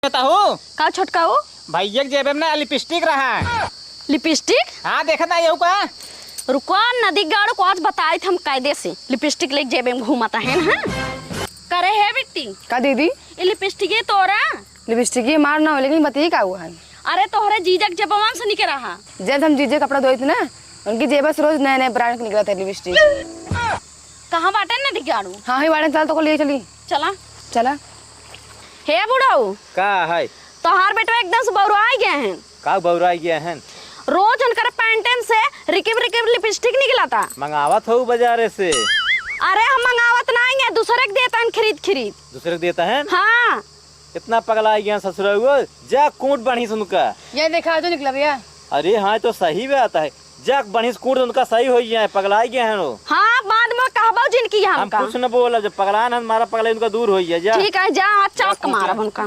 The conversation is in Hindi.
हूँ का छोटका हो भैया के जेब में लिपस्टिक रहा। लिपस्टिक? हाँ देखा ना ये का रुको नदी गाड़ो को आज बताए थे हम कायदे से लिपस्टिक लेके जेब में घूमता है ना करे है बिट्टी का दीदी ये लिपस्टिक है तोरा लिपस्टिक ये मार ना हो लेकिन बताइए क्या हुआ है। अरे तोहरे जीजक जेबवा से निकल रहा जब हम जीजे कपड़ा धोए थे ना उनकी जेब से रोज नए नए ब्रांड निकला था लिपस्टिक। कहाँ बाटे नदी गाड़ू? हाँ ही बाड़े चल तो को लिए चली चला चला। हे बुढ़ाऊ का है तोहार बेटा एकदम से बौरा गए हैं। का बौरा गया है रोज उनकर पैंटेन से रिकिब रिकिब लिपस्टिक निकलाता। मंगावत हो बाजारे से? अरे हम मंगावत नहीं है दूसरे के देता है खरीद खरीद दूसरे को देता है। हाँ इतना पगला गया ससुरा जा कूट बढ़ी से उनका। ये देखा जो निकला भैया। अरे हाँ तो सही में आता है जा बढ़ी से कूट उनका सही हो गया है पगला गया है वो। हाँ बाद में कहबो जिनकी हम कुछ न बोला जब पगला हमारा पगला उनका दूर हो गया। ठीक है जा अच्छा मारा उनका।